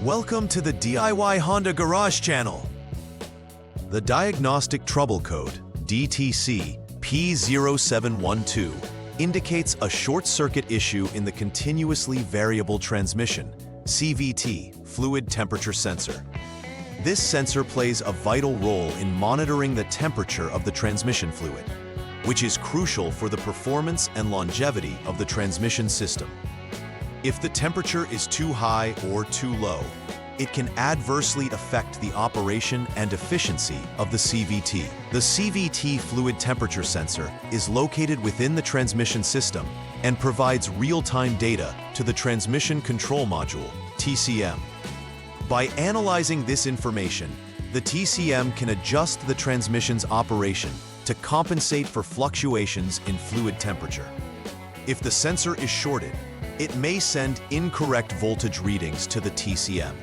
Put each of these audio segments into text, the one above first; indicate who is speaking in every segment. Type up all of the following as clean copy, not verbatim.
Speaker 1: Welcome to the DIY Honda Garage channel. The diagnostic trouble code, DTC P0712, indicates a short circuit issue in the continuously variable transmission, CVT, fluid temperature sensor. This sensor plays a vital role in monitoring the temperature of the transmission fluid, which is crucial for the performance and longevity of the transmission system. If the temperature is too high or too low, it can adversely affect the operation and efficiency of the CVT. The CVT fluid temperature sensor is located within the transmission system and provides real-time data to the Transmission Control Module, TCM. By analyzing this information, the TCM can adjust the transmission's operation to compensate for fluctuations in fluid temperature. If the sensor is shorted, it may send incorrect voltage readings to the TCM,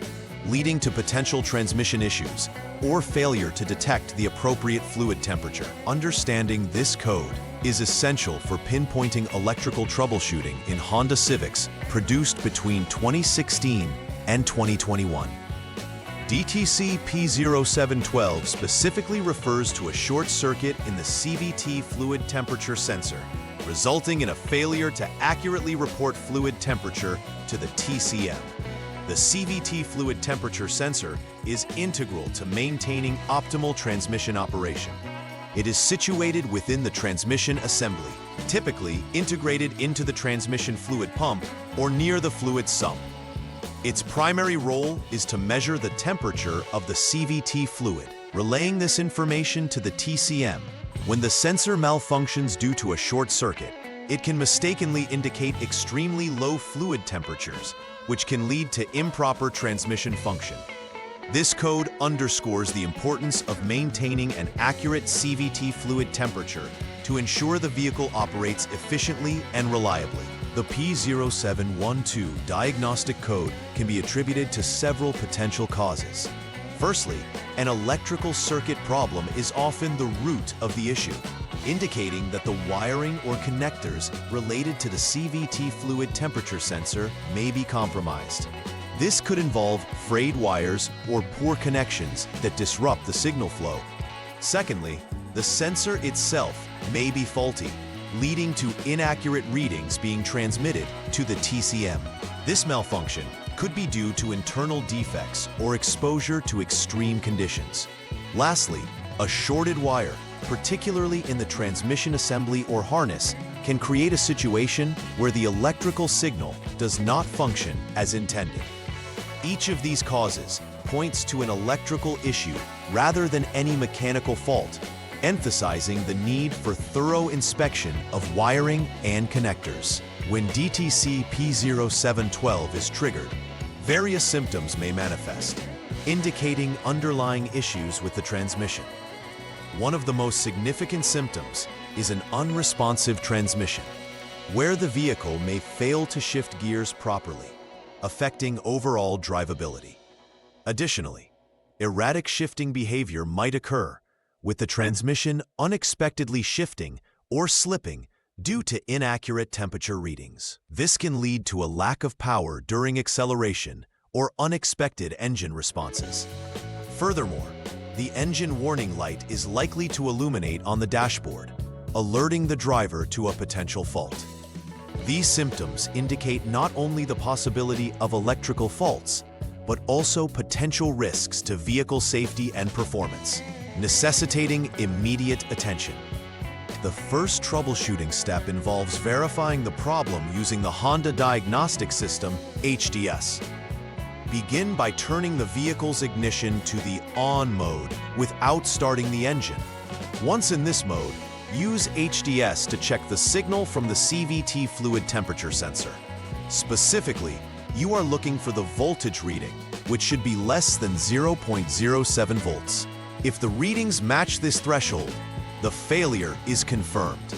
Speaker 1: leading to potential transmission issues or failure to detect the appropriate fluid temperature. Understanding this code is essential for pinpointing electrical troubleshooting in Honda Civics produced between 2016 and 2021. DTC P0712 specifically refers to a short circuit in the CVT fluid temperature sensor, resulting in a failure to accurately report fluid temperature to the TCM. The CVT fluid temperature sensor is integral to maintaining optimal transmission operation. It is situated within the transmission assembly, typically integrated into the transmission fluid pump or near the fluid sump. Its primary role is to measure the temperature of the CVT fluid, relaying this information to the TCM. When the sensor malfunctions due to a short circuit, it can mistakenly indicate extremely low fluid temperatures, which can lead to improper transmission function. This code underscores the importance of maintaining an accurate CVT fluid temperature to ensure the vehicle operates efficiently and reliably. The P0712 diagnostic code can be attributed to several potential causes. Firstly, an electrical circuit problem is often the root of the issue, indicating that the wiring or connectors related to the CVT fluid temperature sensor may be compromised. This could involve frayed wires or poor connections that disrupt the signal flow. Secondly, the sensor itself may be faulty, leading to inaccurate readings being transmitted to the TCM. This malfunction could be due to internal defects or exposure to extreme conditions. Lastly, a shorted wire, particularly in the transmission assembly or harness, can create a situation where the electrical signal does not function as intended. Each of these causes points to an electrical issue rather than any mechanical fault, emphasizing the need for thorough inspection of wiring and connectors. When DTC P0712 is triggered, various symptoms may manifest, indicating underlying issues with the transmission. One of the most significant symptoms is an unresponsive transmission, where the vehicle may fail to shift gears properly, affecting overall drivability. Additionally, erratic shifting behavior might occur, with the transmission unexpectedly shifting or slipping due to inaccurate temperature readings. This can lead to a lack of power during acceleration or unexpected engine responses. Furthermore, the engine warning light is likely to illuminate on the dashboard, alerting the driver to a potential fault. These symptoms indicate not only the possibility of electrical faults, but also potential risks to vehicle safety and performance, necessitating immediate attention. The first troubleshooting step involves verifying the problem using the Honda Diagnostic System, HDS. Begin by turning the vehicle's ignition to the on mode without starting the engine. Once in this mode, use HDS to check the signal from the CVT fluid temperature sensor. Specifically, you are looking for the voltage reading, which should be less than 0.07 volts. If the readings match this threshold, the failure is confirmed.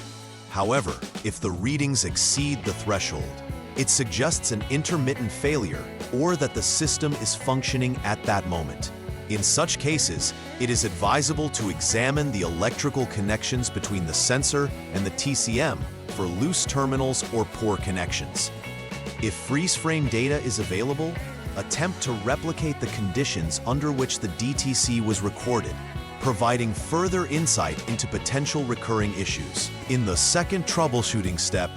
Speaker 1: However, if the readings exceed the threshold, it suggests an intermittent failure or that the system is functioning at that moment. In such cases, it is advisable to examine the electrical connections between the sensor and the TCM for loose terminals or poor connections. If freeze frame data is available, attempt to replicate the conditions under which the DTC was recorded, providing further insight into potential recurring issues. In the second troubleshooting step,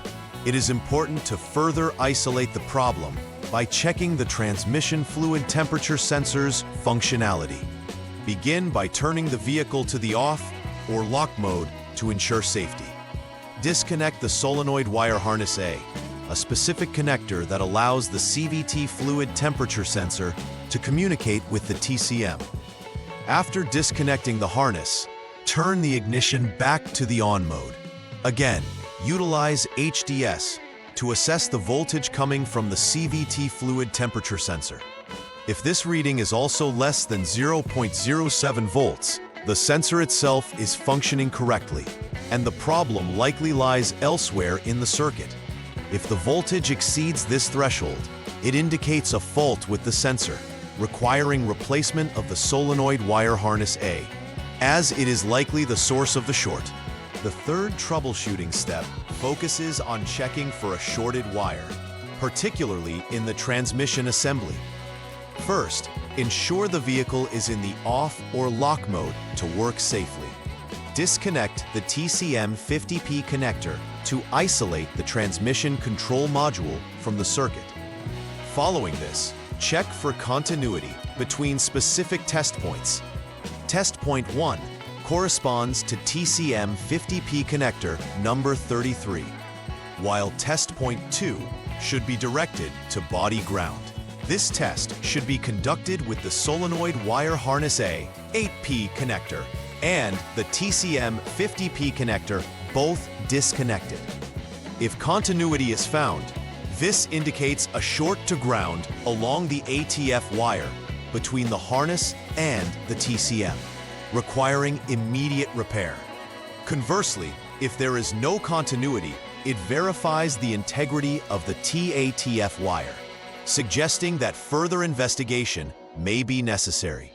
Speaker 1: it is important to further isolate the problem by checking the transmission fluid temperature sensor's functionality. Begin by turning the vehicle to the off or lock mode to ensure safety. Disconnect the solenoid wire harness A, a specific connector that allows the CVT fluid temperature sensor to communicate with the TCM. After disconnecting the harness, turn the ignition back to the on mode. Again, utilize HDS to assess the voltage coming from the CVT fluid temperature sensor. If this reading is also less than 0.07 volts, the sensor itself is functioning correctly, and the problem likely lies elsewhere in the circuit. If the voltage exceeds this threshold, it indicates a fault with the sensor, requiring replacement of the solenoid wire harness A, as it is likely the source of the short. The third troubleshooting step focuses on checking for a shorted wire, particularly in the transmission assembly. First, ensure the vehicle is in the off or lock mode to work safely. Disconnect the TCM 50P connector to isolate the transmission control module from the circuit. Following this, check for continuity between specific test points. Test point 1 corresponds to TCM 50P connector number 33, while test point 2 should be directed to body ground. This test should be conducted with the solenoid wire harness A 8P connector and the TCM 50P connector both disconnected. If continuity is found, this indicates a short to ground along the ATF wire between the harness and the TCM, requiring immediate repair. Conversely, if there is no continuity, it verifies the integrity of the TATF wire, suggesting that further investigation may be necessary,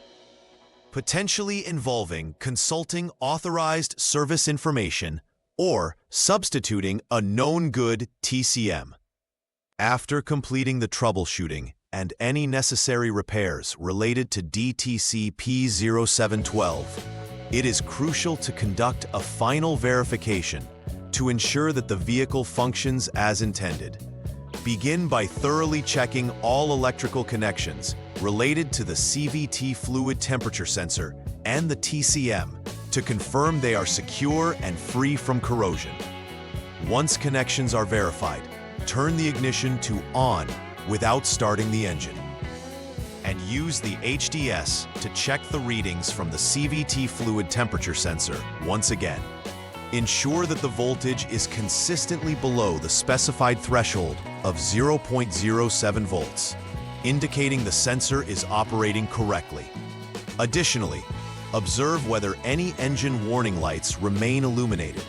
Speaker 1: potentially involving consulting authorized service information or substituting a known good TCM. After completing the troubleshooting and any necessary repairs related to DTC P0712, it is crucial to conduct a final verification to ensure that the vehicle functions as intended. Begin by thoroughly checking all electrical connections related to the CVT fluid temperature sensor and the TCM to confirm they are secure and free from corrosion. Once connections are verified, turn the ignition to on without starting the engine, and use the HDS to check the readings from the CVT fluid temperature sensor once again. Ensure that the voltage is consistently below the specified threshold of 0.07 volts, indicating the sensor is operating correctly. Additionally, observe whether any engine warning lights remain illuminated.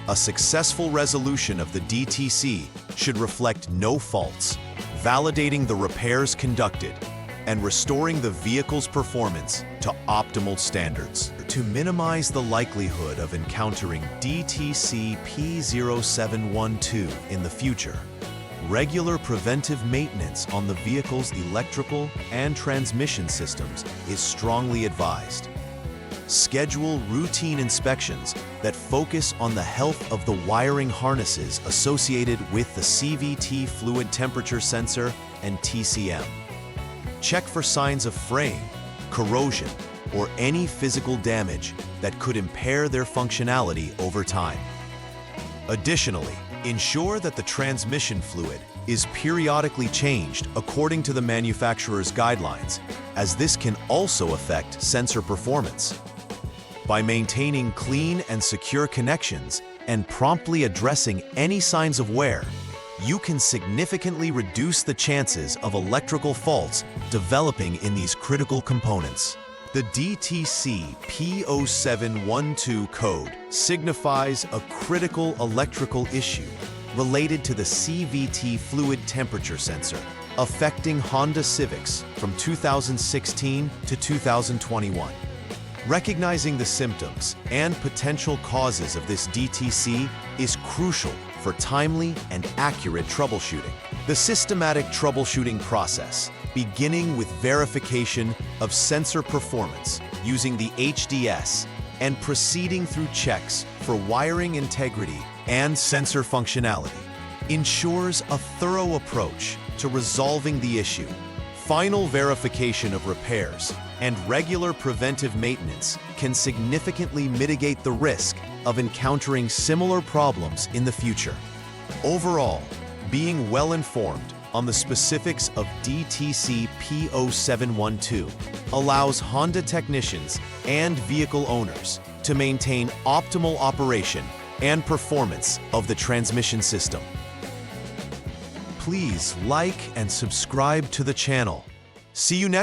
Speaker 1: A successful resolution of the DTC should reflect no faults, validating the repairs conducted and restoring the vehicle's performance to optimal standards. To minimize the likelihood of encountering DTC P0712 in the future, regular preventive maintenance on the vehicle's electrical and transmission systems is strongly advised. Schedule routine inspections that focus on the health of the wiring harnesses associated with the CVT fluid temperature sensor and TCM. Check for signs of fraying, corrosion, or any physical damage that could impair their functionality over time. Additionally, ensure that the transmission fluid is periodically changed according to the manufacturer's guidelines, as this can also affect sensor performance. By maintaining clean and secure connections and promptly addressing any signs of wear, you can significantly reduce the chances of electrical faults developing in these critical components. The DTC P0712 code signifies a critical electrical issue related to the CVT fluid temperature sensor, affecting Honda Civics from 2016 to 2021. Recognizing the symptoms and potential causes of this DTC is crucial for timely and accurate troubleshooting. The systematic troubleshooting process beginning with verification of sensor performance using the HDS and proceeding through checks for wiring integrity and sensor functionality, ensures a thorough approach to resolving the issue. Final verification of repairs and regular preventive maintenance can significantly mitigate the risk of encountering similar problems in the future. Overall, being well informed on the specifics of DTC P0712 allows Honda technicians and vehicle owners to maintain optimal operation and performance of the transmission system. Please like and subscribe to the channel. See you next